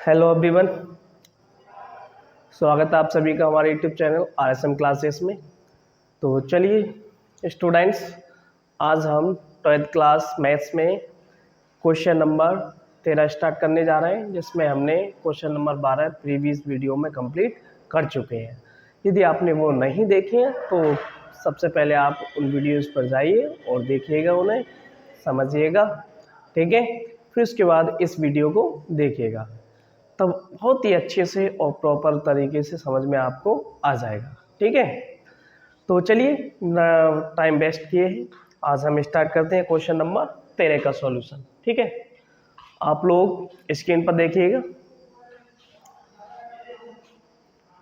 Hello everyone, स्वागत है आप सभी का हमारे यूट्यूब चैनल RSM क्लासेस में। तो चलिए स्टूडेंट्स, आज हम 12th क्लास मैथ्स में क्वेश्चन नंबर 13 स्टार्ट करने जा रहे हैं, जिसमें हमने क्वेश्चन नंबर 12 प्रीवियस वीडियो में कंप्लीट कर चुके हैं। यदि आपने वो नहीं देखे हैं तो सबसे पहले आप उन वीडियोज़ पर जाइए और देखिएगा, उन्हें समझिएगा, ठीक है। फिर उसके बाद इस वीडियो को देखिएगा, तब बहुत ही अच्छे से और प्रॉपर तरीके से समझ में आपको आ जाएगा, ठीक है। तो चलिए टाइम वेस्ट किए हैं, आज हम स्टार्ट करते हैं क्वेश्चन नंबर 13 का सॉल्यूशन, ठीक है। आप लोग स्क्रीन पर देखिएगा।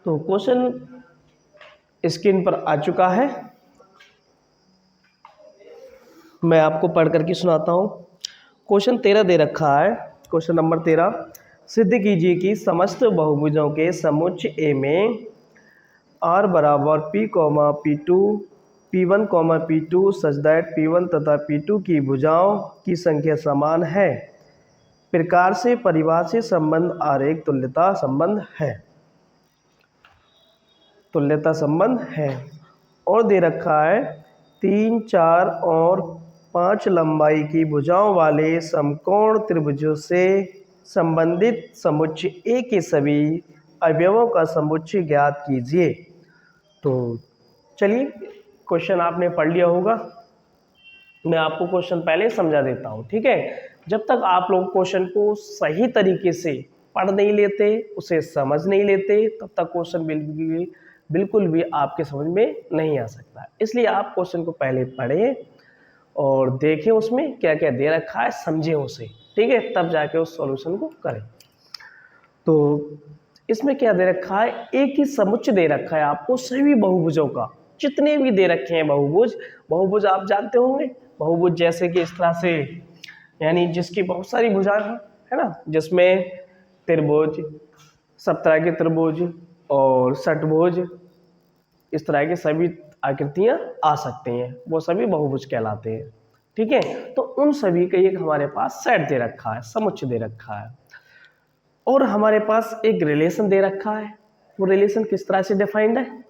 तो क्वेश्चन स्क्रीन पर आ चुका है, मैं आपको पढ़ करके सुनाता हूँ। क्वेश्चन 13 दे रखा है। क्वेश्चन नंबर 13, सिद्ध कीजिए कि समस्त बहुभुजों के समुच्चय ए में R बराबर P comma P2 P1 comma P2 such that P1 तथा P2 की भुजाओं की संख्या समान है प्रकार से परिभाषित संबंध R एक तुल्यता संबंध है। तुल्यता संबंध है और दे रखा है 3, 4 और 5 लंबाई की भुजाओं वाले समकोण त्रिभुजों से संबंधित समुच्चय ए के सभी अवयवों का समुच्चय ज्ञात कीजिए। तो चलिए, क्वेश्चन आपने पढ़ लिया होगा, मैं आपको क्वेश्चन पहले समझा देता हूँ, ठीक है। जब तक आप लोग क्वेश्चन को सही तरीके से पढ़ नहीं लेते, उसे समझ नहीं लेते, तब तक क्वेश्चन बिल्कुल भी आपके समझ में नहीं आ सकता। इसलिए आप क्वेश्चन को पहले पढ़ें और देखें उसमें क्या क्या दे रखा है, समझें उसे, ठीक है, तब जाके उस सॉल्यूशन को करें। तो इसमें क्या दे रखा है, एक ही समुच्चय दे रखा है आपको सभी बहुभुजों का, जितने भी दे रखे हैं बहुभुज आप जानते होंगे। बहुभुज जैसे कि इस तरह से, यानी जिसकी बहुत सारी भुजाएं हैं, है ना, जिसमें त्रिभुज, सब तरह के त्रिभुज और षटभुज, इस तरह के सभी आकृतियां आ सकती हैं, वो सभी बहुभुज कहलाते हैं, ठीक है। तो उन सभी का एक हमारे पास सेट दे रखा है, समुच्चय दे रखा है, और हमारे पास एक रिलेशन दे रखा है। वो रिलेशन किस तरह से डिफाइंड है,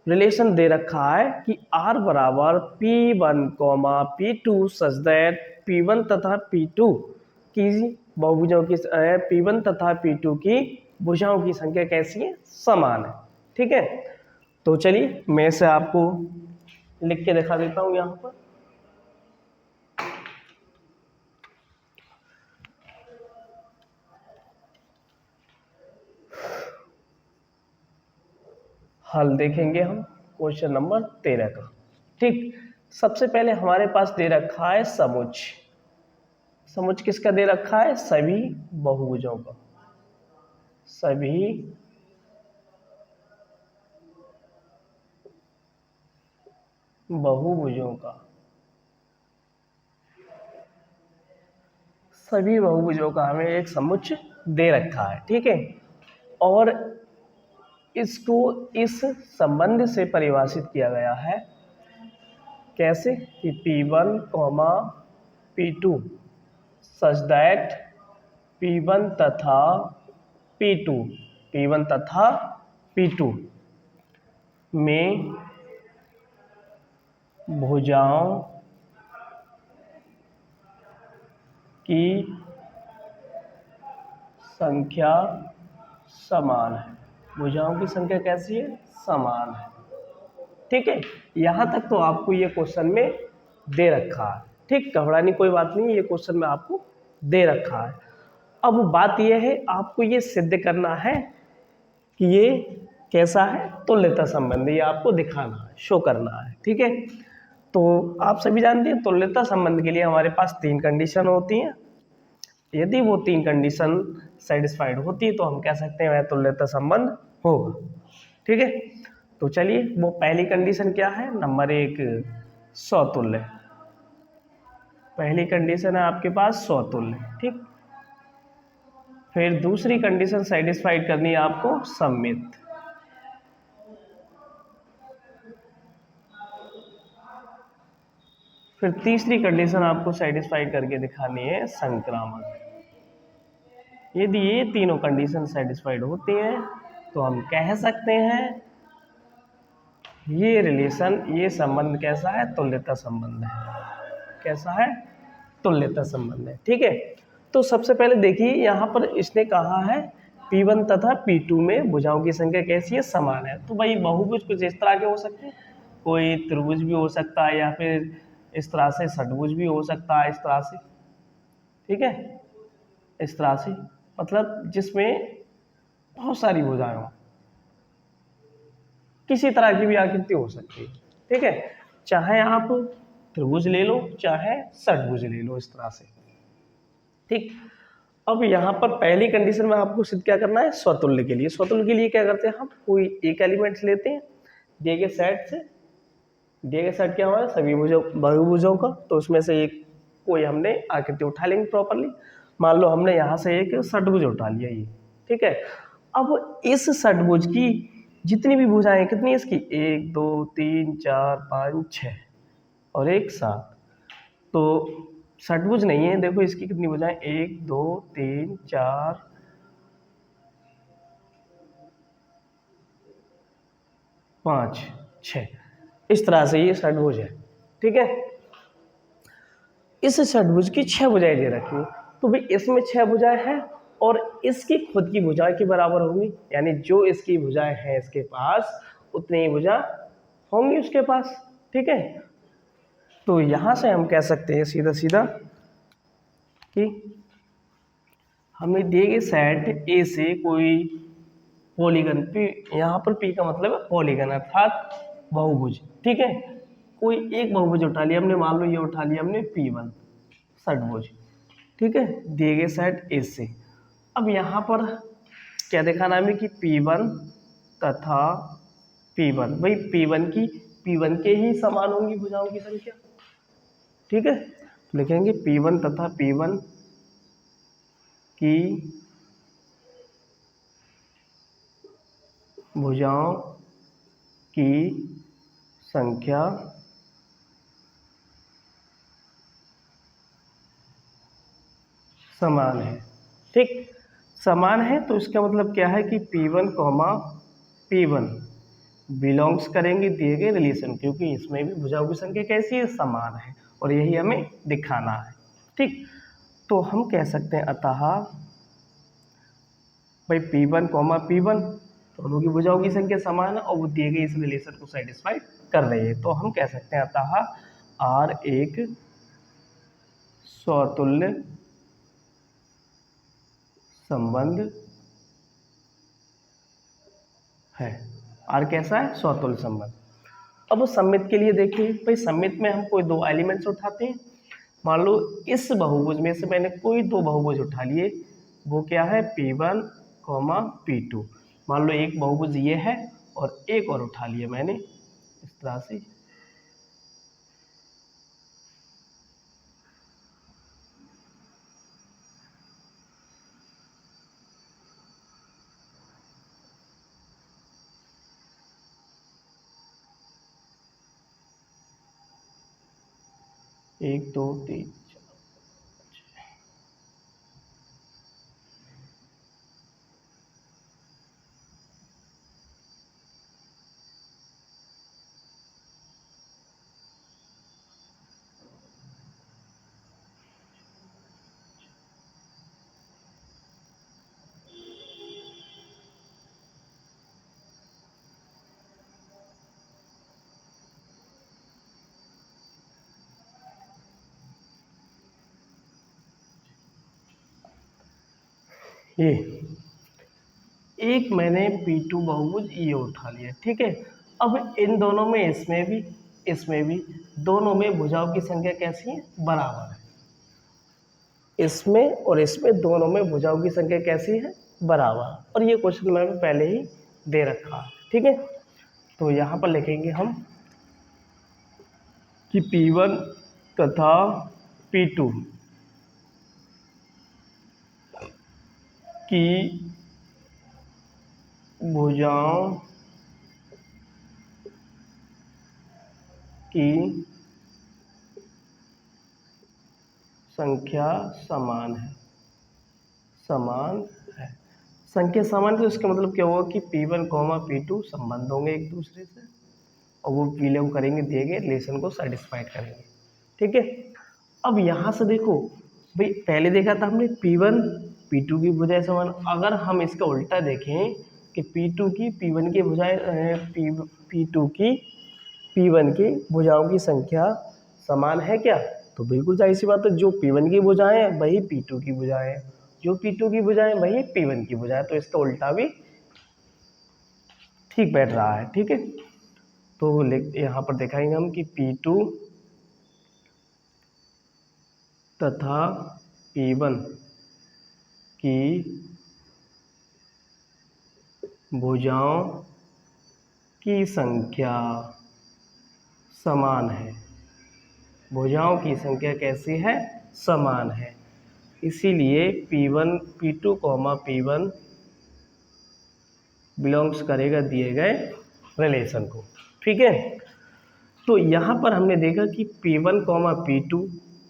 रिलेशन दे रखा है कि R बराबर P1 comma P2 such that P1 तथा P2 की बहुभुजों की P1 तथा P2 की भुजाओं की संख्या कैसी है, समान है, ठीक है। तो चलिए मैं इसे आपको लिख के दिखा देता हूं यहाँ पर। हल देखेंगे हम क्वेश्चन नंबर 13 का, ठीक। सबसे पहले हमारे पास दे रखा है समुच्चय। समुच्चय किसका दे रखा है, सभी बहुभुजों का, सभी बहुभुजों का, सभी बहुभुजों का हमें एक समुच्चय दे रखा है, ठीक है। और इसको इस संबंध से परिभाषित किया गया है, कैसे कि P1 comma P2 such that P1 तथा P2 P1 तथा P2 में भुजाओं की संख्या समान है। भुजाओं की संख्या कैसी है, समान है, ठीक है। यहां तक तो आपको ये क्वेश्चन में दे रखा है, ठीक, घबराने कोई बात नहीं, ये क्वेश्चन में आपको दे रखा है। अब बात यह है, आपको ये सिद्ध करना है कि ये कैसा है, तुल्यता संबंध, ये आपको दिखाना है, शो करना है, ठीक है। तो आप सभी जानते हैं तुल्यता संबंध के लिए हमारे पास 3 कंडीशन होती हैं। यदि वो 3 कंडीशन सेटिस्फाइड होती है तो हम कह सकते हैं वह तुल्यता संबंध होगा, ठीक है। तो चलिए, वो पहली कंडीशन क्या है, नंबर 1 समतुल्य। पहली कंडीशन है आपके पास समतुल्य, ठीक। फिर दूसरी कंडीशन सेटिस्फाइड करनी है आपको सममित। फिर तीसरी कंडीशन आपको सेटिस्फाइड करके दिखानी है संक्रामक। यदि ये तीनों कंडीशन सेटिस्फाइड होती हैं तो हम कह सकते हैं ये रिलेशन, ये संबंध कैसा है, तुल्यता संबंध है। कैसा है, तुल्यता संबंध है। ठीक है, तो सबसे पहले देखिए यहाँ पर इसने कहा है P1 तथा P2 में भुजाओं की संख्या कैसी है, समान है। तो भाई बहुभुज कुछ इस तरह के हो सकते हैं, कोई त्रिभुज भी हो सकता है या फिर इस तरह से षटभुज भी हो सकता है, इस तरह से। ठीक है, इस तरह से मतलब जिसमें बहुत सारी भुजाएं हो, किसी तरह की भी आकृति हो सकती है। ठीक है, चाहे आप त्रिभुज ले लो चाहे षटभुज ले लो, इस तरह से। ठीक, अब यहाँ पर पहली कंडीशन में आपको सिद्ध क्या करना है, स्वतुल्य के लिए। स्वतुल्य के लिए क्या करते हैं, हम कोई एक एलिमेंट्स लेते हैं दिए गए सेट से। दिए गए सेट क्या हमारा, सभी भुजों बहुभुजों का, तो उसमें से एक कोई हमने आकृति उठा लेंगे प्रॉपरली। मान लो हमने यहाँ से एक षटभुज उठा लिया ये। ठीक है, अब इस षटभुज की जितनी भी भुजाएं, कितनी इसकी, 1 2 3 4 5 6 और 1 7। तो षटभुज नहीं है, देखो इसकी कितनी भुजाएं, 1 2 3 4 5 6, इस तरह से ये षटभुज है। ठीक है, इस षटभुज की 6 भुजाएं दे रखी है, तो भाई इसमें 6 भुजाएं हैं और इसकी खुद की भुजाएं के बराबर होंगी, यानी जो इसकी भुजाएं हैं इसके पास उतनी ही भुजा होंगी उसके पास। ठीक है, तो यहां से हम कह सकते हैं सीधा सीधा कि हमें दिए गए सेट ए से कोई पॉलीगन पी, यहाँ पर पी का मतलब है पॉलीगन अर्थात बहुभुज। ठीक है, कोई एक बहुभुज उठा लिया हमने, मान लो ये उठा लिया हमने P1 षटभुज। ठीक है, दिए गए सेट ए से। अब यहाँ पर क्या दिखाना हमें कि P1 तथा P1, भाई P1 के ही समान होंगी भुजाओं की संख्या। ठीक है, तो लिखेंगे P1 तथा P1 की भुजाओं की संख्या समान है। ठीक, समान है तो इसका मतलब क्या है कि P1 P1 बिलोंग्स करेंगे दिए गए रिलेशन, क्योंकि इसमें भी भुजाओं की संख्या कैसी है, समान है, और यही हमें दिखाना है। ठीक, तो हम कह सकते हैं अतः भाई P1 P1 दोनों की भुजाओं की संख्या समान है और वो दिए गए इस रिलेशन को सेटिस्फाई कर रही है, तो हम कह सकते हैं अतः R एक स्वतुल्य संबंध है। R कैसा है, स्वतुल्य संबंध। अब सममित के लिए देखिए, भाई सममित में हम कोई दो एलिमेंट्स उठाते हैं। मान लो इस बहुभुज में से मैंने कोई दो बहुभुज उठा लिए, वो क्या है, P1 P2। मान लो एक बहुभुज ये है और एक और उठा लिया मैंने इस तरह से। एक दो तीन, ये एक मैंने P2 बहुभुज ये उठा लिया। ठीक है, अब इन दोनों में इसमें भी दोनों में भुजाओं की संख्या कैसी है, बराबर है। इसमें और इसमें दोनों में भुजाओं की संख्या कैसी है, बराबर, और ये क्वेश्चन मैंने पहले ही दे रखा है। ठीक है, तो यहाँ पर लिखेंगे हम कि P1 तथा P2 की भुजाओं की संख्या समान है। समान है। संख्या समान, तो इसका मतलब क्या होगा कि P1, P2 संबंध होंगे एक दूसरे से, और वो बिलोंग करेंगे दिए गए रिलेशन को सेटिस्फाइड करेंगे। ठीक है। अब यहाँ से देखो भाई, पहले देखा था हमने P1 P2 की भुजाएं समान। अगर हम इसका उल्टा देखें कि P2 की P1 की भुजाएं P2 की P1 की भुजाओं की संख्या समान है क्या, तो बिल्कुल जाहिर सी बात है, जो P1 की भुजाएं हैं वही P2 की भुजाएं हैं, जो P2 की भुजाएं वही P1 की भुजाएं, तो इसका उल्टा भी ठीक बैठ रहा है। ठीक है। तो यहाँ पर दिखाएंगे हम कि P2 तथा P1 की भुजाओं की संख्या समान है। भुजाओं की संख्या कैसी है, समान है। इसीलिए P2, P1 बिलोंग्स करेगा दिए गए रिलेशन को। ठीक है। तो यहाँ पर हमने देखा कि P1, P2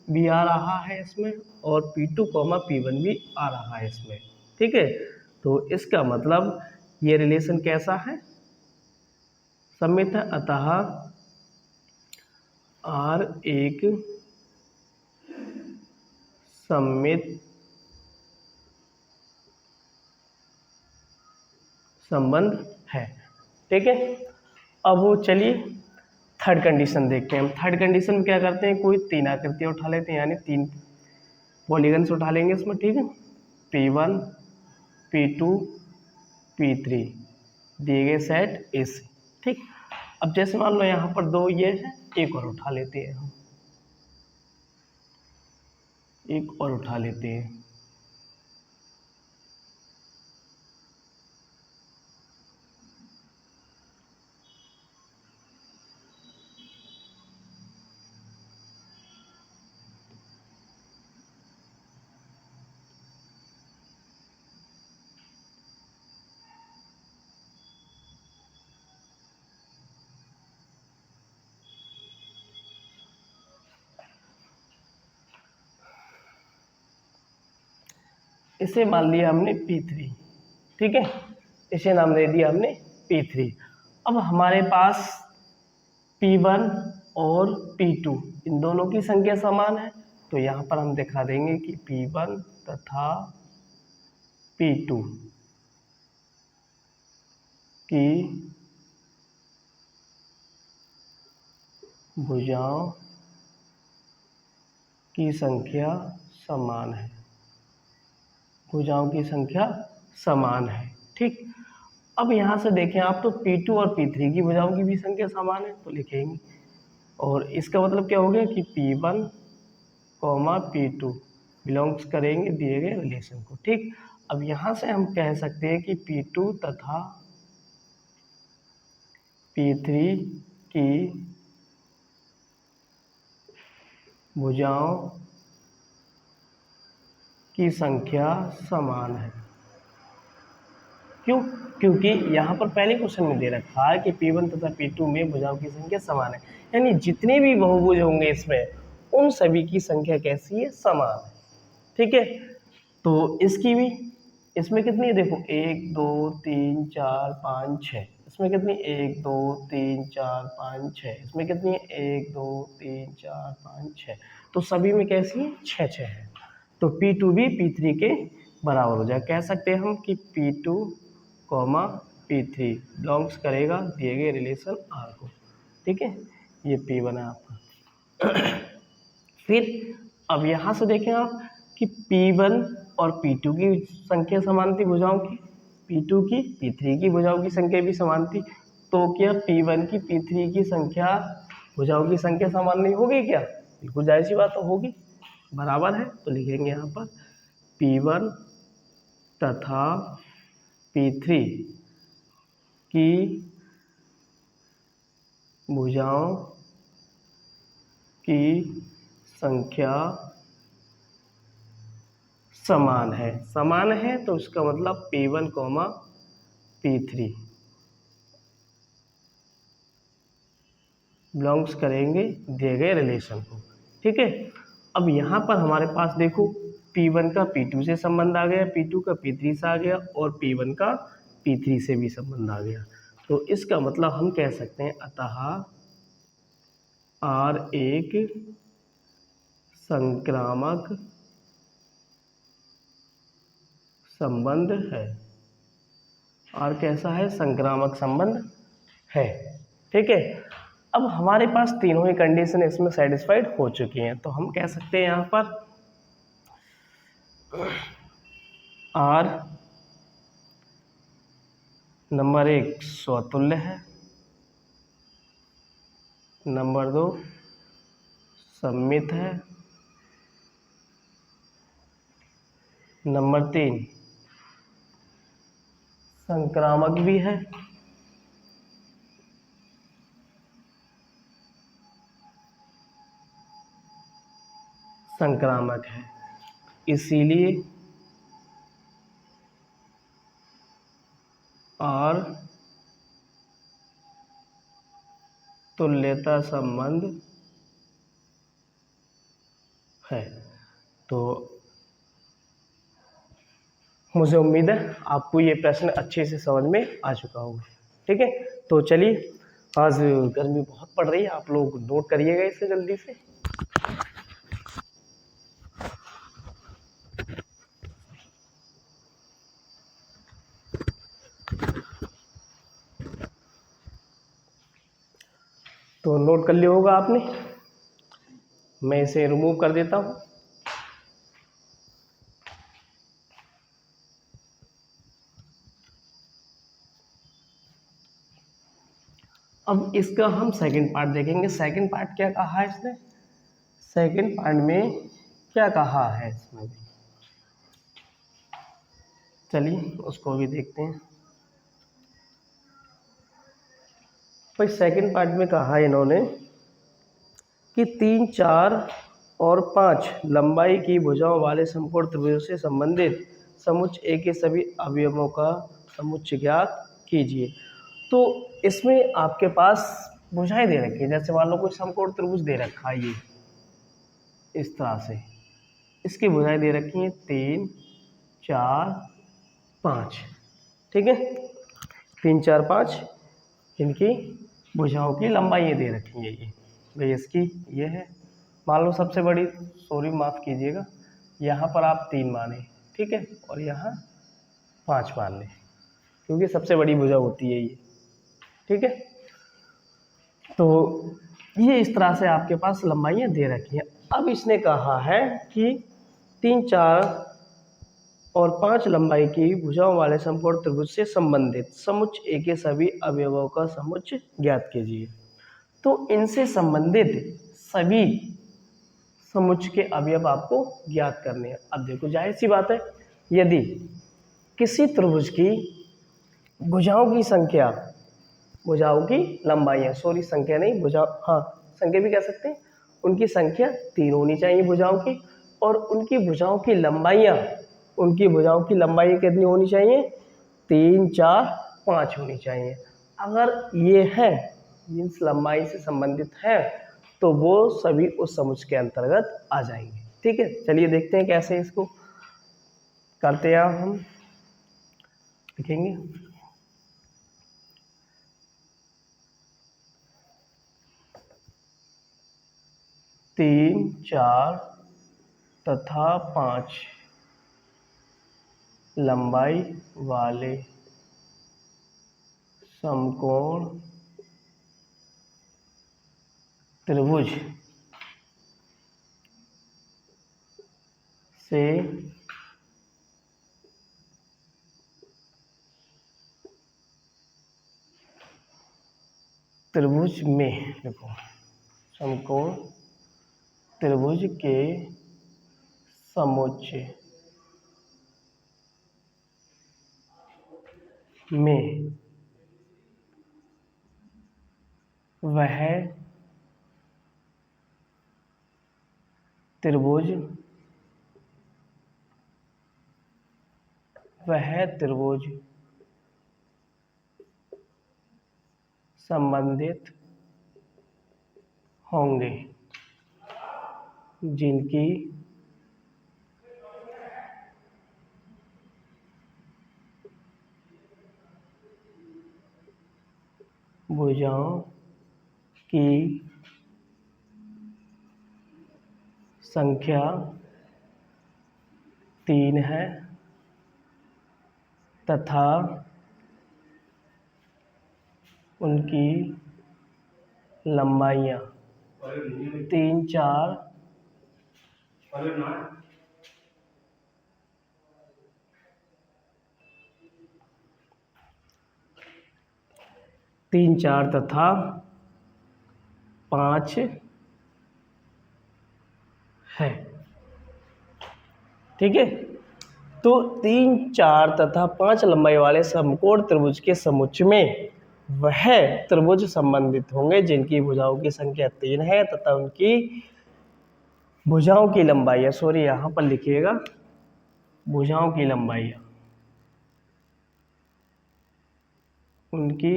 भी आ रहा है इसमें, और P2, P1 भी आ रहा है इसमें। ठीक है। तो इसका मतलब ये रिलेशन कैसा है, सममित है। अतः R एक सममित संबंध है। ठीक है। अब वो चलिए थर्ड कंडीशन देखते हैं हम। थर्ड कंडीशन में क्या करते हैं, कोई तीन आकृतियाँ उठा लेते हैं, यानी तीन पॉलीगन्स उठा लेंगे इसमें। ठीक है। P1, P2, P3 दिए गए सेट ए से। ठीक। अब जैसे मान लो यहाँ पर दो ये है, एक और उठा लेते हैं हम, एक और उठा लेते हैं। इसे मान लिया हमने P3। ठीक है। इसे नाम दे दिया हमने P3। अब हमारे पास P1 और P2 इन दोनों की संख्या समान है, तो यहाँ पर हम दिखा देंगे कि P1 तथा P2 की भुजाओं की संख्या समान है। भुजाओं की संख्या समान है। ठीक। अब यहाँ से देखें आप, तो P2 और P3 की भुजाओं की भी संख्या समान है, तो लिखेंगे। और इसका मतलब क्या हो गया कि P1, P2 बिलोंग्स करेंगे दिए गए रिलेशन को। ठीक। अब यहाँ से हम कह सकते हैं कि P2 तथा P3 की भुजाओं की संख्या समान है। क्यों? क्योंकि यहाँ पर पहले क्वेश्चन में दे रखा है कि P1 तथा P2 में भुजाओं की संख्या समान है, यानी जितने भी बहुभुज होंगे इसमें उन सभी की संख्या कैसी है, समान है। ठीक है। तो इसकी भी, इसमें कितनी है देखो, 1 2 3 4 5 6, इसमें कितनी, 1 2 3 4 5 6, इसमें कितनी है, 1 2 3 4 5 6, तो सभी में कैसी है, 6 6 है। तो P2 भी P3 के बराबर हो जाए। कह सकते हैं हम कि P2, P3 बिलोंग्स करेगा दिए गए रिलेशन R को। ठीक है। ये P1 है आपका। फिर अब यहाँ से देखें आप कि P1 और P2 की संख्या समान थी भुजाओं की, P2 की P3 की भुजाओं की संख्या भी समान थी, तो क्या P1 की P3 की संख्या भुजाओं की संख्या समान नहीं होगी क्या? बिल्कुल जाहिर सी बात तो होगी, बराबर है। तो लिखेंगे यहाँ पर P1 तथा P3 की भुजाओं की संख्या समान है। समान है तो इसका मतलब P1, P3 बिलोंग्स करेंगे दिए गए रिलेशन को। ठीक है। अब यहाँ पर हमारे पास देखो P1 का P2 से संबंध आ गया, P2 का P3 से आ गया और P1 का P3 से भी संबंध आ गया। तो इसका मतलब हम कह सकते हैं अतः R एक संक्रामक संबंध है। R कैसा है? संक्रामक संबंध है। ठीक है, अब हमारे पास तीनों ही कंडीशन इसमें सेटिस्फाइड हो चुकी हैं, तो हम कह सकते हैं यहाँ पर R नंबर 1 स्वतुल्य है, नंबर 2 सममित है, नंबर 3 संक्रामक भी है, संक्रामक है। इसीलिए R तुल्यता संबंध है। तो मुझे उम्मीद है आपको ये प्रश्न अच्छे से समझ में आ चुका होगा। ठीक है, तो चलिए, आज गर्मी बहुत पड़ रही है, आप लोग नोट करिएगा इसे जल्दी से। तो नोट कर लिया होगा आपने, मैं इसे रिमूव कर देता हूँ। अब इसका हम सेकंड पार्ट देखेंगे। सेकंड पार्ट क्या कहा है इसने? सेकंड पार्ट में क्या कहा है इसमें? चलिए उसको भी देखते हैं। भाई सेकंड पार्ट में कहा इन्होंने कि 3, 4 और 5 लंबाई की भुजाओं वाले समकोण त्रिभुजों से संबंधित समुच्च ए के सभी अवयवों का समुच्चय ज्ञात कीजिए। तो इसमें आपके पास भुजाएं दे रखी है, जैसे मान लो कोई समकोण त्रिभुज दे रखा है, ये इस तरह से इसकी भुजाएं दे रखी हैं 3, 4, 5। ठीक है, 3, 4, 5 इनकी भुजाओं की लंबाई दे रखी है। ये भाई इसकी ये है, मान लो सबसे बड़ी, सॉरी माफ़ कीजिएगा, यहाँ पर आप 3 माने, ठीक है, और यहाँ 5 मान लें, क्योंकि सबसे बड़ी भुजा होती है ये। ठीक है, तो ये इस तरह से आपके पास लंबाइयाँ दे रखी हैं। अब इसने कहा है कि 3, 4 और 5 लंबाई की भुजाओं वाले समकोण त्रिभुज से संबंधित समुच्चय ए के सभी अवयवों का समुच्चय ज्ञात कीजिए। तो इनसे संबंधित सभी समुच्चय के अवयव आपको ज्ञात करने हैं। अब देखो जाहिर सी बात है, यदि किसी त्रिभुज की भुजाओं की संख्या, भुजाओं की लंबाइयाँ, सॉरी संख्या नहीं, भुजाओं, हाँ संख्या भी कह सकते हैं, उनकी संख्या 3 होनी चाहिए भुजाओं की, और उनकी भुजाओं की लंबाइयाँ, उनकी भुजाओं की लंबाई कितनी होनी चाहिए? 3, 4, 5 होनी चाहिए। अगर ये है, मीन्स लंबाई से संबंधित है, तो वो सभी उस समुच्चय के अंतर्गत आ जाएंगे। ठीक है, चलिए देखते हैं कैसे इसको करते हैं। हम लिखेंगे 3, 4 तथा 5 लंबाई वाले समकोण त्रिभुज से त्रिभुज में, देखो समकोण त्रिभुज के समुच्चय में वह त्रिभुज संबंधित होंगे जिनकी भुजाओं की संख्या 3 है तथा उनकी लंबाइयाँ 3, 4 3, 4 तथा 5 है। ठीक है, तो 3, 4 तथा 5 लंबाई वाले समकोण त्रिभुज के समुच्चय में वह त्रिभुज संबंधित होंगे जिनकी भुजाओं की संख्या 3 है तथा उनकी भुजाओं की लंबाई, सॉरी यहाँ पर लिखिएगा भुजाओं की लंबाई, उनकी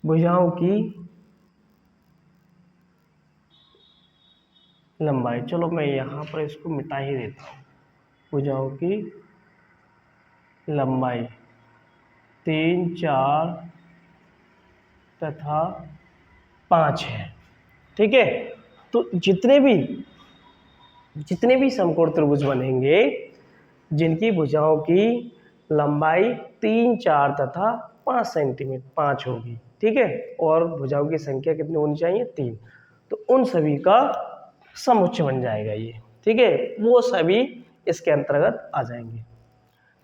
भुजाओं की लंबाई, चलो मैं यहाँ पर इसको मिटा ही देता हूँ। भुजाओं की लंबाई 3, 4 तथा 5 है। ठीक है, तो जितने भी समकोण त्रिभुज बनेंगे जिनकी भुजाओं की लंबाई 3, 4 तथा 5 सेंटीमीटर 5 होगी, ठीक है, और भुजाओं की संख्या कितनी होनी चाहिए 3, तो उन सभी का समुच्चय बन जाएगा ये। ठीक है, वो सभी इसके अंतर्गत आ जाएंगे।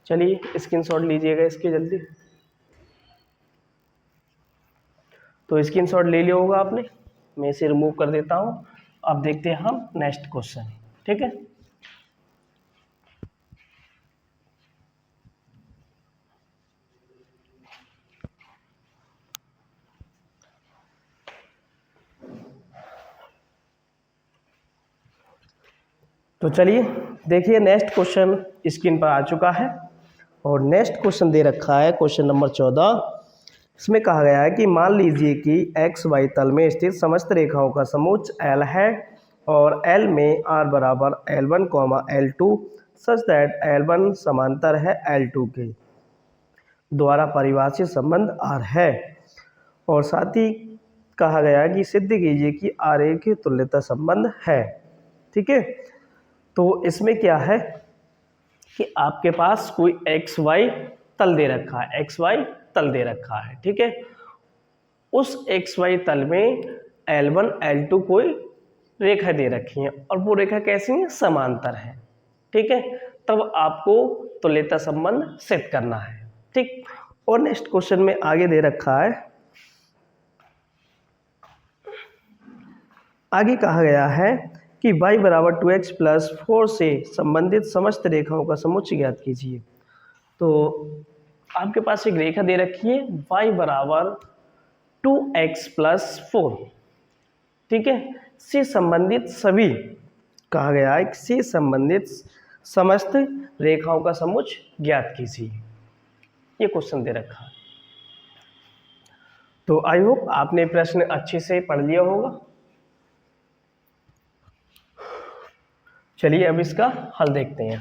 चलिए स्क्रीनशॉट लीजिएगा इसके जल्दी। तो स्क्रीनशॉट ले लिया होगा आपने, मैं इसे रिमूव कर देता हूँ। अब देखते हैं हम नेक्स्ट क्वेश्चन। ठीक है, तो चलिए देखिए नेक्स्ट क्वेश्चन स्क्रीन पर आ चुका है और नेक्स्ट क्वेश्चन दे रखा है क्वेश्चन नंबर 14। इसमें कहा गया है कि मान लीजिए कि एक्स वाई तल में स्थित समस्त रेखाओं का समुच्चय L है और L में R बराबर L1, L2 such that L1 समांतर है L2 के द्वारा परिभाषित संबंध R है, और साथ ही कहा गया है कि सिद्ध कीजिए कि R एक ही तुल्यता संबंध है। ठीक है, तो इसमें क्या है कि आपके पास कोई एक्स वाई तल दे रखा है, एक्स वाई तल दे रखा है। ठीक है, उस एक्स वाई तल में L1, L2 कोई रेखा दे रखी है और वो रेखा कैसी है, समांतर है। ठीक है, तब आपको तुल्यता संबंध सिद्ध करना है। ठीक, और नेक्स्ट क्वेश्चन में आगे दे रखा है, आगे कहा गया है कि y बराबर 2x प्लस 4 से संबंधित समस्त रेखाओं का समुच्चय ज्ञात कीजिए। तो आपके पास एक रेखा दे रखी है y बराबर 2x प्लस 4, ठीक है, से संबंधित सभी, कहा गया है से संबंधित समस्त रेखाओं का समुच्चय ज्ञात कीजिए। ये क्वेश्चन दे रखा है। तो आई होप आपने प्रश्न अच्छे से पढ़ लिया होगा। चलिए अब इसका हल देखते हैं।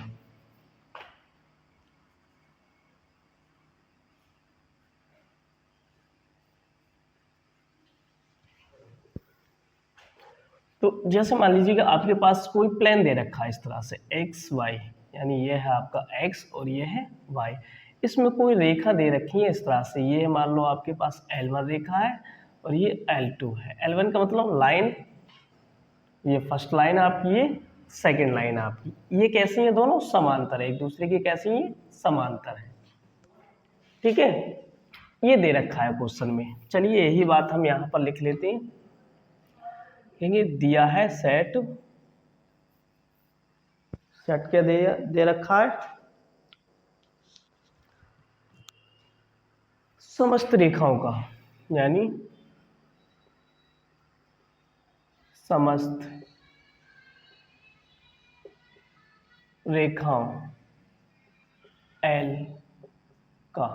तो जैसे मान लीजिए कि आपके पास कोई प्लेन दे रखा है इस तरह से एक्स वाई, यानी ये है आपका एक्स और ये है वाई। इसमें कोई रेखा दे रखी है इस तरह से, ये मान लो आपके पास L1 रेखा है और ये L2 है। L1 का मतलब लाइन, ये फर्स्ट लाइन आपकी, ये सेकंड लाइन आपकी, ये कैसी है, दोनों समांतर है एक दूसरे की, कैसी है, समांतर है। ठीक है, ये दे रखा है क्वेश्चन में। चलिए यही बात हम यहाँ पर लिख लेते हैं, कहेंगे दिया है सेट, सेट क्या दे रखा है, समस्त रेखाओं का, यानी समस्त रेखाओं L का,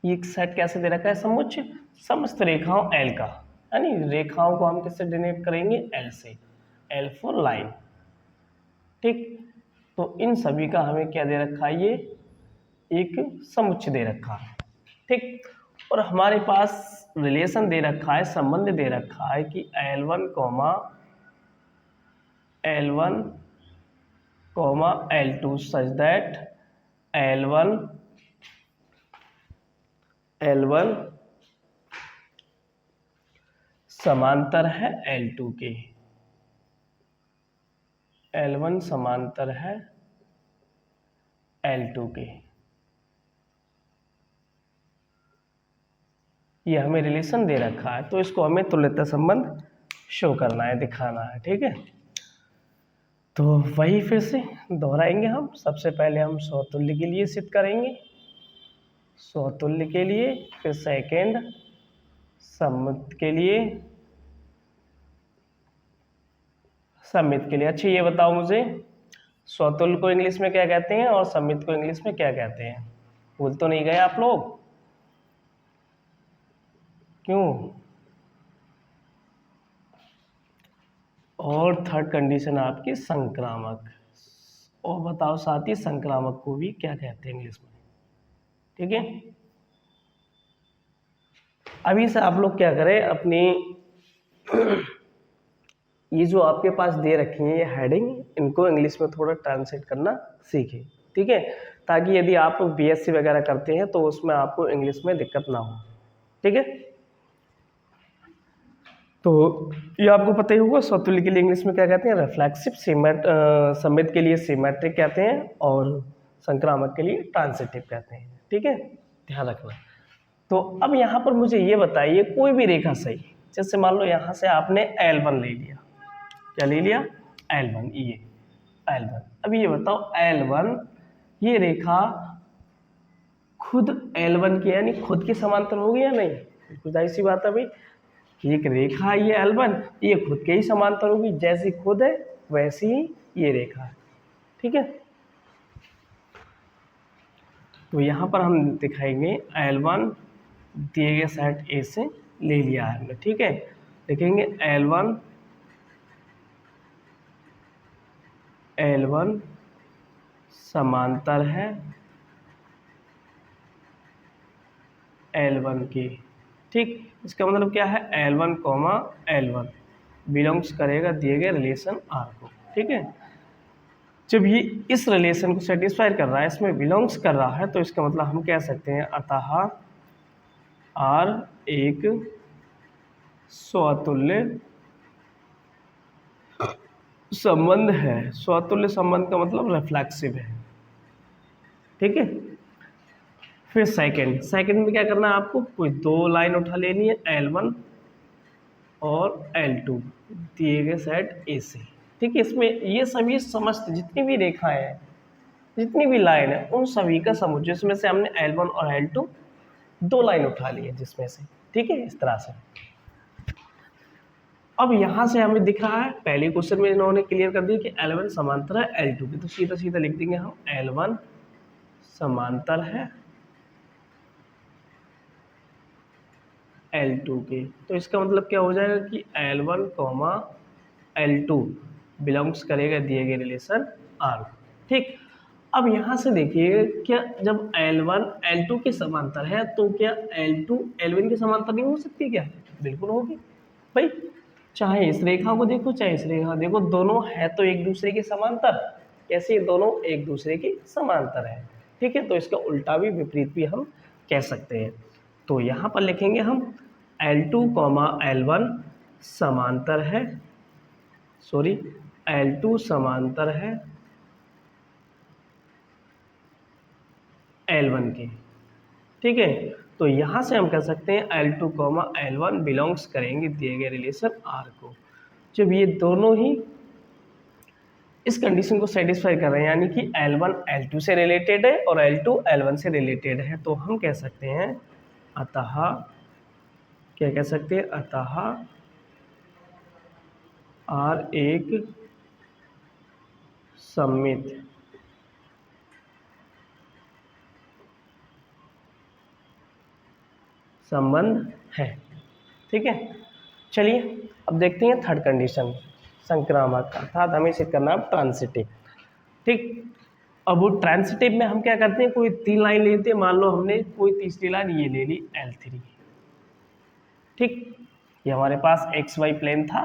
ये सेट कैसे दे रखा है, समुच्चय समस्त रेखाओं L का, यानी रेखाओं को हम किससे डिनोट करेंगे, L से, L फॉर लाइन। ठीक, तो इन सभी का हमें क्या दे रखा है, ये एक समुच्चय दे रखा है, ठीक। और हमारे पास रिलेशन दे रखा है, संबंध दे रखा है कि L1 L2 such that L1 समांतर है L2 के, L1 समांतर है L2 के। ये हमें रिलेशन दे रखा है, तो इसको हमें तुल्यता संबंध शो करना है, दिखाना है, ठीक है। तो वही फिर से दोहराएंगे हम। सबसे पहले हम स्वतुल्य के लिए सिद्ध करेंगे, स्वतुल्य के लिए, फिर सेकेंड सममित के लिए, सममित के लिए। अच्छा ये बताओ मुझे, स्वतुल्य को इंग्लिश में क्या कहते हैं और सममित को इंग्लिश में क्या कहते हैं? भूल तो नहीं गए आप लोग? क्यों? और थर्ड कंडीशन आपकी संक्रामक। और बताओ साथ ही संक्रामक को भी क्या कहते हैं इंग्लिश में, ठीक है। अभी से आप लोग क्या करें, अपनी ये जो आपके पास दे रखी है ये हेडिंग, इनको इंग्लिश में थोड़ा ट्रांसलेट करना सीखें, ठीक है, ताकि यदि आप बीएससी वगैरह करते हैं तो उसमें आपको इंग्लिश में दिक्कत ना हो, ठीक है। तो ये आपको पता ही होगा, स्वतुल्य के लिए इंग्लिश में क्या कहते हैं, रिफ्लेक्सिव, सममित के लिए सिमेट्रिक कहते हैं, और संक्रामक के लिए ट्रांसिटिव कहते हैं, ठीक है, ध्यान रखना। तो अब यहाँ पर मुझे ये बताइए, कोई भी रेखा सही, जैसे मान लो यहाँ से आपने L1 ले लिया, क्या ले लिया, L1, ये L1। अब ये बताओ L1 ये रेखा खुद L1 की यानी खुद के समांतर होगी या नहीं? बिल्कुल जाहिर सी बात है भाई, एक रेखा है ये L1, ये खुद के ही समांतर होगी, जैसी खुद है वैसी ही ये रेखा है, ठीक है। तो यहाँ पर हम दिखाएंगे L1 दिए गए सेट ए से ले लिया है हमने, ठीक है। लिखेंगे L1 समांतर है L1 की, ठीक। इसका मतलब क्या है, L1 L1 बिलोंग्स करेगा दिए गए रिलेशन R को, ठीक है। जब ये इस रिलेशन को सेटिस्फाई कर रहा है, इसमें बिलोंग्स कर रहा है, तो इसका मतलब हम कह सकते हैं अतः R एक स्वतुल्य संबंध है। स्वतुल्य संबंध का मतलब रिफ्लेक्सिव है, ठीक है। फिर सेकंड में क्या करना है आपको, कोई दो लाइन उठा लेनी है, L1 और L2 दिए गए सेट ए से, ठीक है। इसमें ये सभी समस्त जितनी भी रेखाएं हैं, जितनी भी लाइन है, उन सभी का समुच्चय, जिसमें से हमने L1 और L2 दो लाइन उठा ली है जिसमें से, ठीक है, इस तरह से। अब यहां से हमें दिख रहा है, पहले क्वेश्चन में इन्होंने क्लियर कर दिया कि L1 समांतर है L2 की, तो सीधा सीधा लिख देंगे हम L1 समांतर है L2 के। तो इसका मतलब क्या हो जाएगा कि L1 L2 बिलोंग्स करेगा दिए गए रिलेशन R, ठीक। अब यहाँ से देखिए, क्या जब L1 L2 के समांतर है तो क्या L2 L1 के समांतर नहीं हो सकती क्या? बिल्कुल होगी भाई, चाहे इस रेखा को देखो चाहे इस रेखा देखो, दोनों है तो एक दूसरे के समांतर। कैसे? दोनों एक दूसरे के समांतर है, ठीक है। तो इसका उल्टा भी विपरीत भी हम कह सकते हैं। तो यहाँ पर लिखेंगे हम L2, L1 समांतर है, सॉरी L2 समांतर है L1 के, ठीक है। तो यहाँ से हम कह सकते हैं L2, L1 बिलोंग्स करेंगे दिए गए रिलेशन R को। जब ये दोनों ही इस कंडीशन को सेटिस्फाई कर रहे हैं, यानी कि L1 L2 से रिलेटेड है और L2 L1 से रिलेटेड है, तो हम कह सकते हैं अतः, क्या कह सकते हैं, अतः R एक सममित संबंध है, ठीक है। चलिए अब देखते हैं थर्ड कंडीशन, संक्रामक, अर्थात हमें सिद्ध करना है ट्रांसिटिव, ठीक। अब वो ट्रांसिटिव में हम क्या करते हैं, कोई 3 लाइन लेते हैं, मान लो हमने कोई तीसरी लाइन ये ले ली L3, ठीक, ये हमारे पास एक्स वाई प्लेन था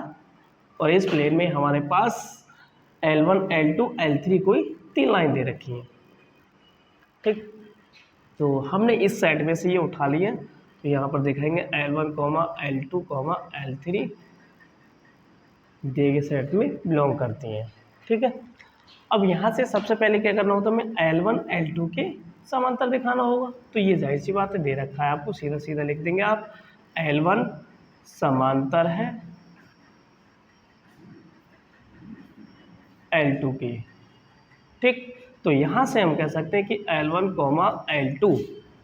और इस प्लेन में हमारे पास L1 L2 L3 कोई 3 लाइन दे रखी है, ठीक। तो हमने इस साइड में से ये उठा लिया, तो यहाँ पर दिखाएंगे L1, L2, L3 दिए गए सेट में बिलोंग करती हैं, ठीक है। अब यहाँ से सबसे पहले क्या करना होता है, हमें L1 L2 के समांतर दिखाना होगा। तो ये जाहिर सी बात है, दे रखा है आपको, सीधा सीधा लिख देंगे आप, L1 समांतर है L2 के, ठीक। तो यहाँ से हम कह सकते हैं कि L1, L2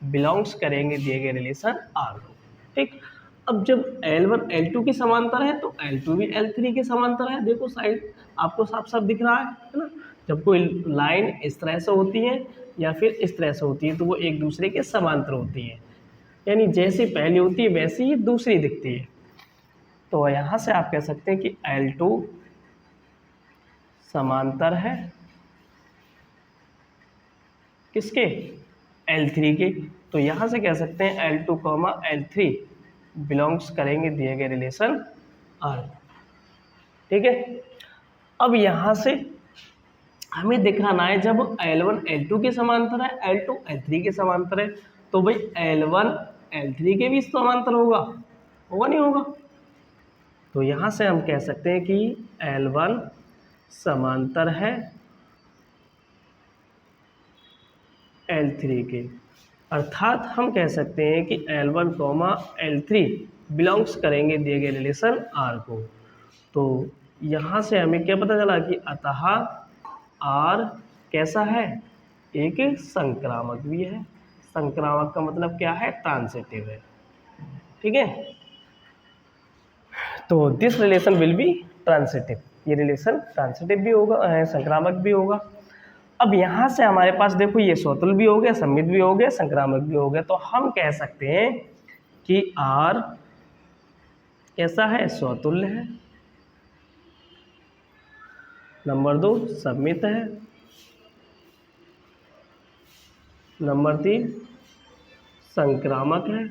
बिलोंग्स करेंगे दिए गए रिलेशन R को, ठीक। अब जब L1 L2 के समांतर है तो L2 भी L3 के समांतर है। देखो साइड आपको साफ साफ दिख रहा है ना। जब कोई लाइन इस तरह से होती है या फिर इस तरह से होती है तो वो एक दूसरे के समांतर होती है, यानी जैसी पहली होती है वैसी ही दूसरी दिखती है। तो यहाँ से आप कह सकते हैं कि L2 समांतर है किसके, L3 के। तो यहाँ से कह सकते हैं L2, L3 बिलोंग्स करेंगे दिए गए रिलेशन R, ठीक है। अब यहाँ से हमें दिखाना है जब L1 L2 के समांतर है, L2 L3 के समांतर है, तो भाई L1 L3 के भी समांतर होगा, होगा नहीं होगा। तो यहाँ से हम कह सकते हैं कि L1 समांतर है L3 के, अर्थात हम कह सकते हैं कि L1, L3 बिलोंग्स करेंगे दिए गए रिलेशन R को। तो यहाँ से हमें क्या पता चला कि अतः R कैसा है, एक संक्रामक भी है। संक्रामक का मतलब क्या है, ट्रांसिटिव है, ठीक है। तो this relation will be transitive, ये रिलेशन ट्रांसिटिव भी होगा, संक्रामक भी होगा। अब यहाँ से हमारे पास देखो ये स्वतुल्य भी हो गया, सममित भी हो गया, संक्रामक भी हो गया। तो हम कह सकते हैं कि R कैसा है, स्वतुल्य है। नंबर 2 सममित है। नंबर 3 संक्रामक है,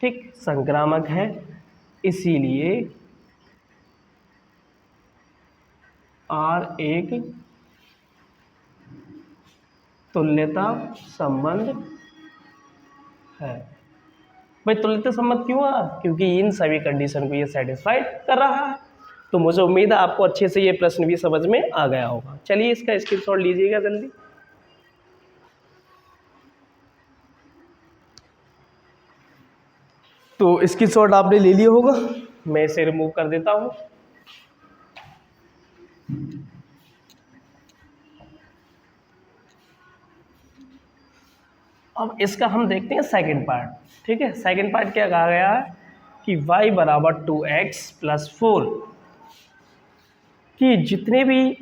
ठीक, संक्रामक है, इसीलिए R एक तुल्यता संबंध है। भाई तुल्यता संबंध क्यों है, क्योंकि इन सभी कंडीशन को ये सेटिस्फाइड कर रहा है। तो मुझे उम्मीद है आपको अच्छे से ये प्रश्न भी समझ में आ गया होगा। चलिए इसका स्क्रीनशॉट लीजिएगा जल्दी। तो स्क्रीनशॉट आपने ले लिया होगा, मैं इसे रिमूव कर देता हूं। अब इसका हम देखते हैं सेकंड पार्ट, ठीक है। सेकंड पार्ट क्या कहा गया है कि y बराबर 2x प्लस 4 कि जितने भी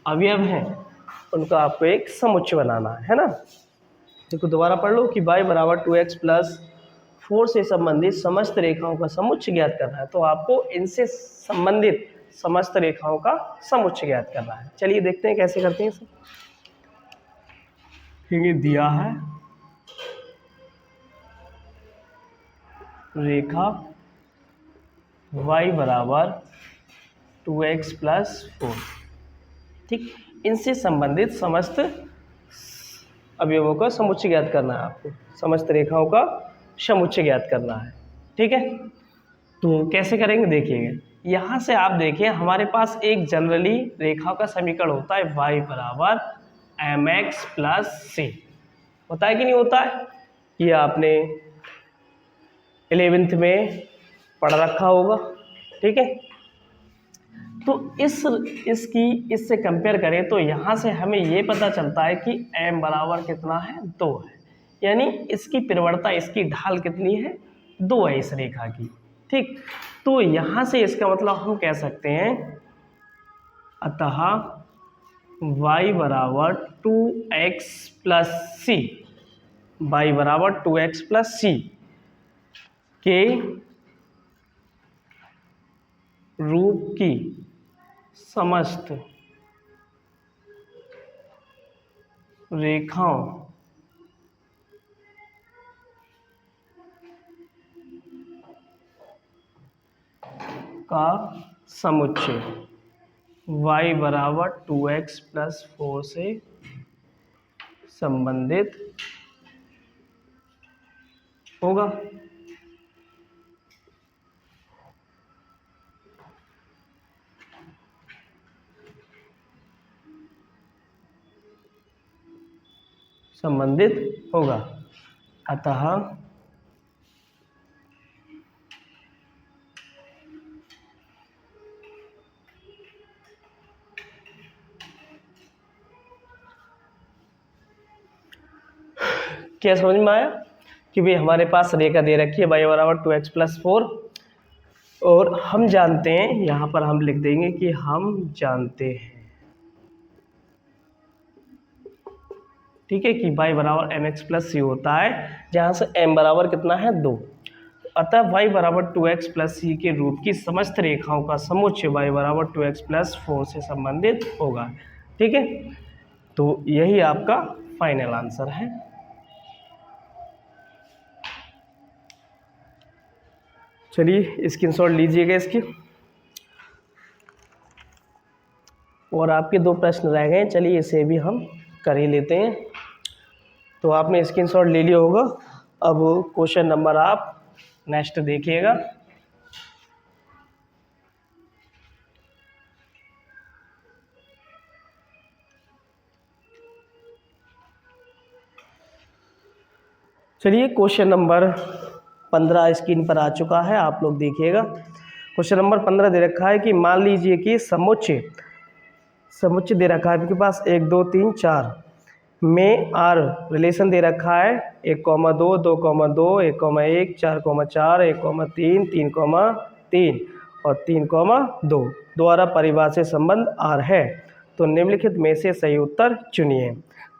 अवयव हैं उनका आपको एक समुच्चय बनाना है ना। देखो दोबारा पढ़ लो कि y बराबर 2x प्लस 4 से संबंधित समस्त रेखाओं का समुच्चय ज्ञात करना है। तो आपको इनसे संबंधित समस्त रेखाओं का समुच्चय ज्ञात करना है। चलिए देखते हैं कैसे करते हैं इसे। ये दिया है रेखा y बराबर 2x प्लस 4, ठीक, इनसे संबंधित समस्त अवयवों का समुच्चय ज्ञात करना है आपको, समस्त रेखाओं का समुच्चय ज्ञात करना है, ठीक है। तो कैसे करेंगे देखिएगा, यहाँ से आप देखिए हमारे पास एक जनरली रेखा का समीकरण होता है y बराबर mx प्लस c, होता है कि नहीं होता है, ये आपने 11th में पढ़ रखा होगा, ठीक है। तो इससे कंपेयर करें तो यहाँ से हमें ये पता चलता है कि m बराबर कितना है, 2 है, यानी इसकी प्रवणता, इसकी ढाल कितनी है, 2 है इस रेखा की, ठीक। तो यहाँ से इसका मतलब हम कह सकते हैं अतः y बराबर 2x प्लस सी, y बराबर 2x प्लस सी के रूप की समस्त रेखाओं का समुच्चय y बराबर 2x प्लस 4 से संबंधित होगा। संबंधित होगा। अतः क्या समझ में आया कि भाई हमारे पास रेखा दे रखी है y बराबर 2x प्लस 4 और हम जानते हैं, यहाँ पर हम लिख देंगे कि हम जानते हैं, ठीक है, कि y बराबर mx प्लस सी होता है, जहाँ से m बराबर कितना है 2। अतः y बराबर 2x प्लस सी के रूप की समस्त रेखाओं का समुच्चय y बराबर 2x प्लस 4 से संबंधित होगा। ठीक है, तो यही आपका फाइनल आंसर है। चलिए स्क्रीनशॉट लीजिएगा इसकी। और आपके 2 प्रश्न रह गए, चलिए इसे भी हम कर ही लेते हैं। तो आपने स्क्रीनशॉट ले लिया होगा। अब क्वेश्चन नंबर आप नेक्स्ट देखिएगा। चलिए क्वेश्चन नंबर 15 स्क्रीन पर आ चुका है, आप लोग देखिएगा। क्वेश्चन नंबर 15 दे रखा है कि मान लीजिए कि समुच्चय दे रखा है आपके पास 1 2 3 4 में आर रिलेशन दे रखा है 1,2 2,2 1,1 4,4 1,3 3,3 और 3,2 द्वारा परिभाषित संबंध आर है। तो निम्नलिखित में से सही उत्तर चुनिए।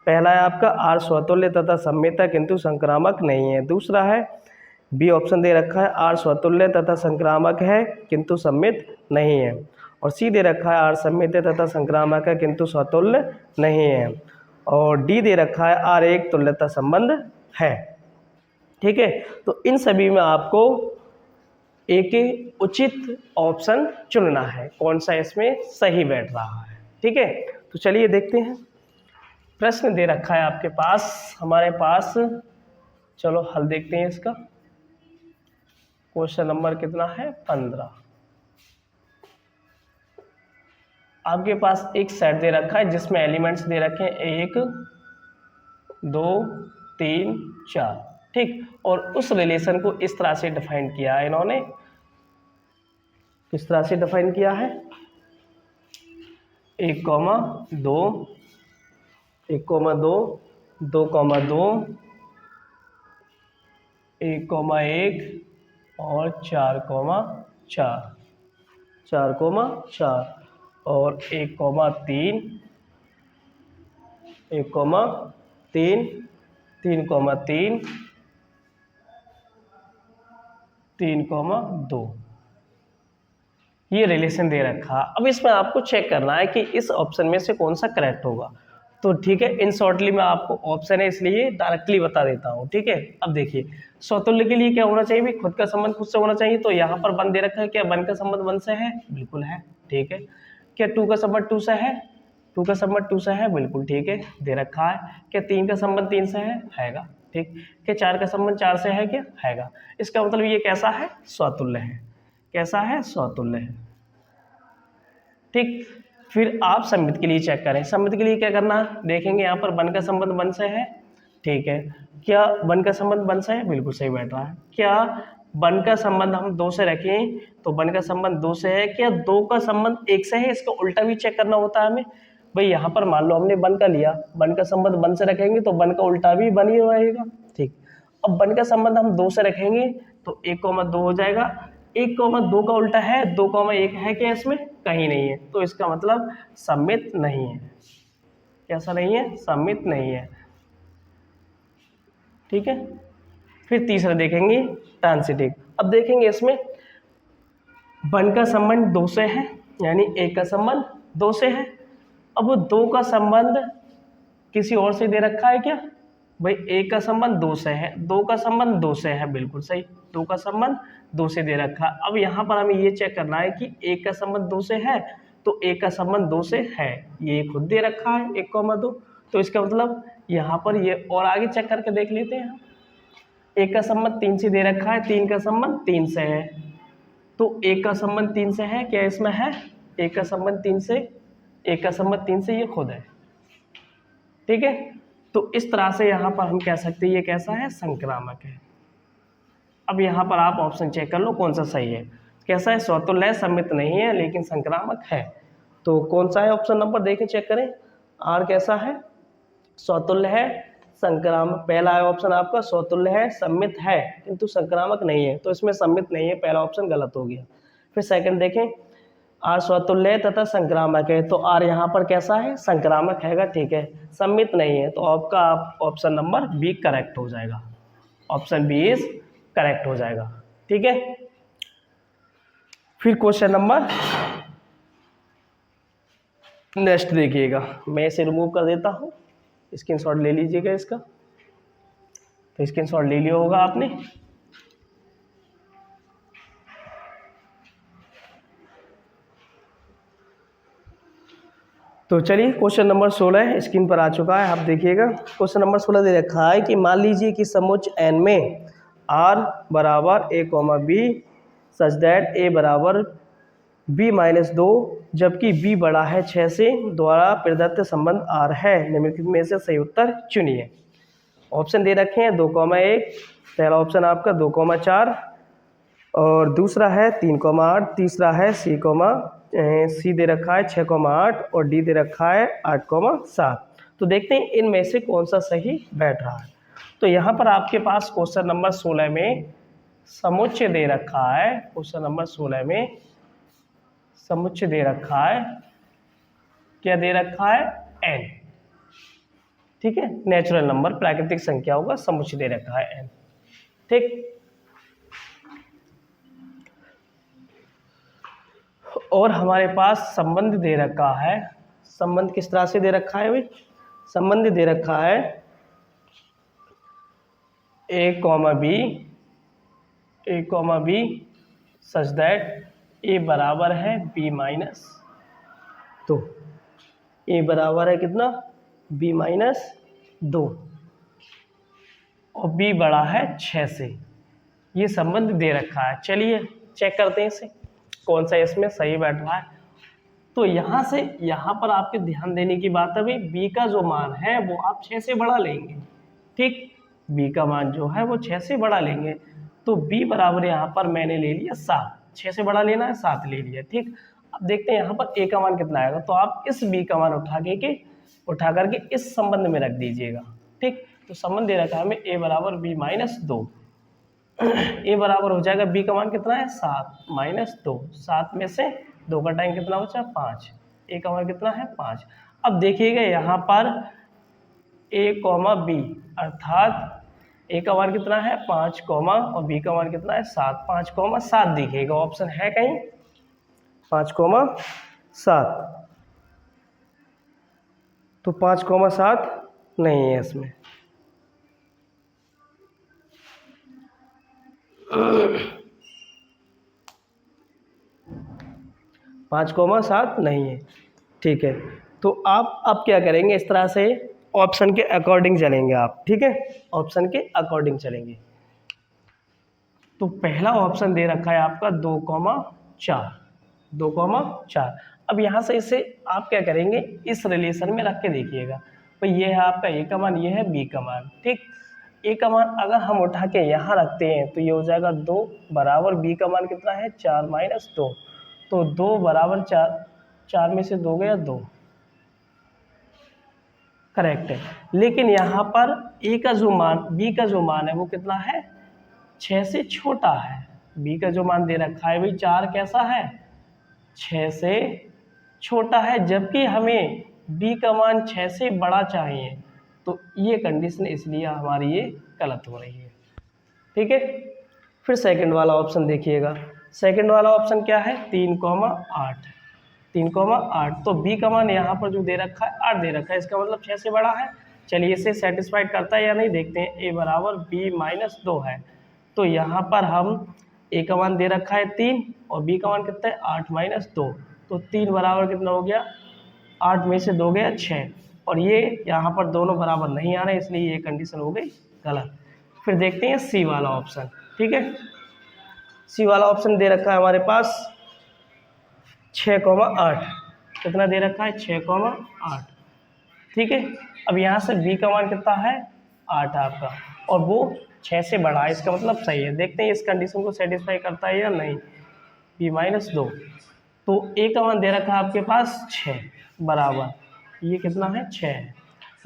पहला है आपका आर स्वतुल्य तथा सममित है किंतु संक्रामक नहीं है। दूसरा है बी ऑप्शन दे रखा है आर स्वतुल्य तथा संक्रामक है किंतु सममित नहीं है। और सी दे रखा है आर सममित है तथा संक्रामक है किंतु स्वतुल्य नहीं है। और डी दे रखा है आर एक तुल्यता संबंध है। ठीक है, तो इन सभी में आपको एक उचित ऑप्शन चुनना है, कौन सा इसमें सही बैठ रहा है। ठीक है, तो चलिए देखते हैं। प्रश्न दे रखा है आपके पास, हमारे पास, चलो हल देखते हैं इसका। क्वेश्चन नंबर कितना है 15। आपके पास एक सेट दे रखा है जिसमें एलिमेंट्स दे रखे हैं 1 2 3 4। ठीक, और उस रिलेशन को इस तरह से डिफाइन किया है इन्होंने। किस तरह से डिफाइन किया है 1, 2 1, 2 2,2 1,1 और 4,4 4,4 और 1,3 1,3 3,3 3,2 ये रिलेशन दे रखा। अब इसमें आपको चेक करना है कि इस ऑप्शन में से कौन सा करेक्ट होगा। तो ठीक है, इन शॉर्टली में आपको ऑप्शन है इसलिए डायरेक्टली बता देता हूँ। ठीक है, अब देखिए स्वतुल्य के लिए क्या होना चाहिए भी, खुद का संबंध खुद से होना चाहिए। तो यहाँ पर 1 दे रखा है, क्या 1 का संबंध 1 से है? बिल्कुल है। ठीक है, क्या 2 का संबंध 2 से है? 2 का संबंध 2 से है, बिल्कुल ठीक है, दे रखा है। क्या 3 का संबंध 3 से हैगा? ठीक। क्या 4 का संबंध 4 से है? क्या हैगा? इसका मतलब ये कैसा है? स्वतुल्य है। कैसा है? स्वतुल्य है। ठीक, फिर आप सममित के लिए चेक करें। सममित के लिए क्या करना है, देखेंगे यहाँ पर 1 का संबंध 1 से है। ठीक है, क्या 1 का संबंध 1 से है? बिल्कुल सही बैठ रहा है। क्या 1 का संबंध हम 2 से रखें तो 1 का संबंध 2 से है। क्या 2 का संबंध 1 से है? इसका उल्टा भी चेक करना होता है हमें। भाई यहाँ पर मान लो हमने 1 का लिया, 1 का संबंध 1 से रखेंगे तो 1 का उल्टा भी 1 ही रहेगा। ठीक, अब 1 का संबंध हम 2 से रखेंगे तो 1,2 हो जाएगा। 1,2 का उल्टा है 2,1 है क्या? इसमें कहीं नहीं है, तो इसका मतलब सममित नहीं है। कैसा नहीं है? सममित नहीं है। ठीक है, फिर तीसरा देखेंगे ट्रांसिटिव। अब देखेंगे इसमें 1 का संबंध 2 से है, यानी 1 का संबंध 2 से है। अब वो 2 का संबंध किसी और से दे रखा है क्या? भाई 1 का संबंध 2 से है, 2 का संबंध 2 से है, बिल्कुल सही, 2 का संबंध 2 से दे रखा है। अब यहाँ पर हमें ये चेक करना है कि 1 का संबंध 2 से है, तो 1 का संबंध 2 से है, ये खुद दे रखा है 1,2, तो इसका मतलब यहाँ पर ये, और आगे चेक करके देख लेते हैं हम। 1 का संबंध 3 से दे रखा है, 3 का संबंध 3 से है, तो 1 का संबंध 3 से है, क्या इसमें है? 1 का संबंध 3 से, 1 का संबंध 3 से, ये खुद है, ठीक है। तो इस तरह से यहाँ पर हम कह सकते हैं ये कैसा है? संक्रामक है। अब यहाँ पर आप ऑप्शन चेक कर लो कौन सा सही है। कैसा है? स्वतुल्य है, सम्मित नहीं है, लेकिन संक्रामक है। तो कौन सा है ऑप्शन नंबर? देखें, चेक करें। आर कैसा है? स्वतुल्य है, संक्रामक। पहला है ऑप्शन आपका स्वतुल्य है, सम्मित है, किंतु संक्रामक नहीं है, तो इसमें सम्मित नहीं है, पहला ऑप्शन गलत हो गया। फिर सेकंड देखें, आर स्वतुल्य है तथा संक्रामक है, तो आर यहाँ पर कैसा है? संक्रामक हैगा, ठीक है। सम्मित नहीं है, तो आपका ऑप्शन नंबर बी करेक्ट हो जाएगा, ऑप्शन बी इज करेक्ट हो जाएगा, ठीक है। फिर क्वेश्चन नंबर नेक्स्ट देखिएगा, मैं इसे रिमूव कर देता हूँ, स्क्रीनशॉट ले लीजिएगा इसका। तो स्क्रीनशॉट ले लिया होगा आपने। तो चलिए क्वेश्चन नंबर 16 स्क्रीन पर आ चुका है, आप देखिएगा। क्वेश्चन नंबर 16 दे रखा है कि मान लीजिए कि समुच्च n में r बराबर a, b such that a बराबर b माइनस 2 जबकि b बड़ा है 6 से द्वारा प्रदत्त संबंध r है, निम्नलिखित में से सही उत्तर चुनिए। ऑप्शन दे रखे हैं 2,1, पहला ऑप्शन आपका 2,4 और दूसरा है 3,8, तीसरा है सी दे रखा है 6,8 और डी दे रखा है 8,7। तो देखते हैं इनमें से कौन सा सही बैठ रहा है। तो यहाँ पर आपके पास क्वेश्चन नंबर 16 में समुच्चय दे रखा है, क्वेश्चन नंबर 16 में समुच्चय दे रखा है, क्या दे रखा है? n, ठीक है, नेचुरल नंबर, प्राकृतिक संख्याओं का समुच्चय दे रखा है n, ठीक। और हमारे पास संबंध दे रखा है, संबंध किस तरह से दे रखा है भाई? संबंध दे रखा है a, b such that a बराबर है b माइनस 2, a बराबर है कितना? b माइनस 2 और b बड़ा है 6 से, ये संबंध दे रखा है। चलिए चेक करते हैं इसे, कौन सा इसमें सही बैठ रहा है। तो यहाँ से यहाँ पर आपके ध्यान देने की बात है भाई, b का जो मान है वो आप 6 से बड़ा लेंगे, ठीक। b का मान जो है वो 6 से बड़ा लेंगे, तो b बराबर यहाँ पर मैंने ले लिया 7, 6 से बड़ा लेना है 7 ले लिया, ठीक। अब देखते हैं यहाँ पर a का मान कितना आएगा, तो आप इस b का मान उठा करके इस संबंध में रख दीजिएगा, ठीक। तो संबंध दे रखा है हमें a बराबर b माइनस 2, ए बराबर हो जाएगा b का मान कितना है? 7 माइनस 2, 7 में से 2 का टाइम कितना बचा? 5, ए का मान कितना है? 5। अब देखिएगा यहाँ पर a, b अर्थात ए का मान कितना है? 5, और b का मान कितना है? 7, 5,7 दिखेगा, ऑप्शन है कहीं 5,7, तो 5,7 नहीं है इसमें। 5,7 नहीं है, ठीक है। तो आप अब क्या करेंगे? इस तरह से ऑप्शन के अकॉर्डिंग चलेंगे आप, ठीक है, ऑप्शन के अकॉर्डिंग चलेंगे। तो पहला ऑप्शन दे रखा है आपका 2,4, 2,4। अब यहाँ से इसे आप क्या करेंगे? इस रिलेशन में रख के देखिएगा, भाई ये है आपका ए का मान, ये है बी का मान, ठीक। ए का मान अगर हम उठा के यहाँ रखते हैं तो ये हो जाएगा 2 बराबर बी का मान कितना है? 4 माइनस 2, तो 2 बराबर 4, 4 में से 2 गया 2, करेक्ट है। लेकिन यहाँ पर ए का जो मान, बी का जो मान है वो कितना है? 6 से छोटा है। बी का जो मान दे रखा है भाई 4 कैसा है? 6 से छोटा है, जबकि हमें बी का मान 6 से बड़ा चाहिए, तो ये कंडीशन इसलिए हमारी ये गलत हो रही है, ठीक है। फिर सेकंड वाला ऑप्शन देखिएगा, सेकंड वाला ऑप्शन क्या है 3,8, 3,8। तो बी का मान यहाँ पर जो दे रखा है 8 दे रखा है, इसका मतलब 6 से बड़ा है। चलिए इसे सेटिस्फाइड करता है या नहीं देखते हैं। ए बराबर बी माइनस 2 है, तो यहाँ पर हम ए का मान दे रखा है 3 और बी का मान कितना है 8 माइनस 2, तो 3 बराबर कितना हो गया 8 में से 2 गया 6, और ये यहाँ पर दोनों बराबर नहीं आ रहे, इसलिए ये कंडीशन हो गई गलत। फिर देखते हैं सी वाला ऑप्शन। ठीक है, सी वाला ऑप्शन दे रखा है हमारे पास 6,8, कितना दे रखा है 6,8। ठीक है, अब यहाँ से बी का मान कितना है 8 आपका, और वो 6 से बड़ा है, इसका मतलब सही है। देखते हैं इस कंडीशन को सेटिस्फाई करता है या नहीं। बी माइनस 2, तो ए का मान दे रखा है आपके पास 6 बराबर, ये कितना है 6 है,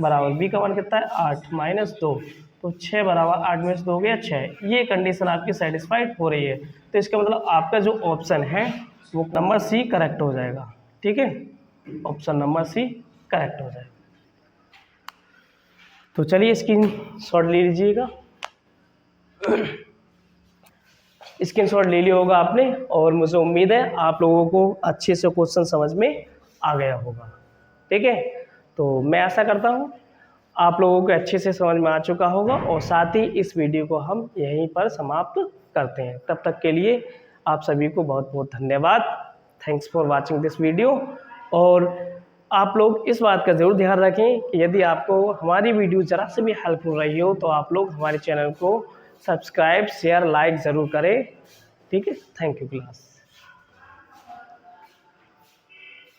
बराबर बी का मान कितना है 8 माइनस 2, तो 6 बराबर 8 में से 2 गया 6। ये कंडीशन आपकी सेटिस्फाइड हो रही है, तो इसका मतलब आपका जो ऑप्शन है वो नंबर सी करेक्ट हो जाएगा। ठीक है, ऑप्शन नंबर सी करेक्ट हो जाएगा। तो चलिए स्क्रीनशॉट ले लीजिएगा। स्क्रीनशॉट ले लिया होगा आपने, और मुझे उम्मीद है आप लोगों को अच्छे से क्वेश्चन समझ में आ गया होगा। ठीक है, तो मैं आशा करता हूँ आप लोगों को अच्छे से समझ में आ चुका होगा, और साथ ही इस वीडियो को हम यहीं पर समाप्त करते हैं। तब तक के लिए आप सभी को बहुत बहुत धन्यवाद। Thanks for watching this video. और आप लोग इस बात का ज़रूर ध्यान रखें कि यदि आपको हमारी वीडियो ज़रा से भी हेल्पफुल रही हो तो आप लोग हमारे चैनल को सब्सक्राइब शेयर लाइक ज़रूर करें। ठीक है, थैंक यू क्लास।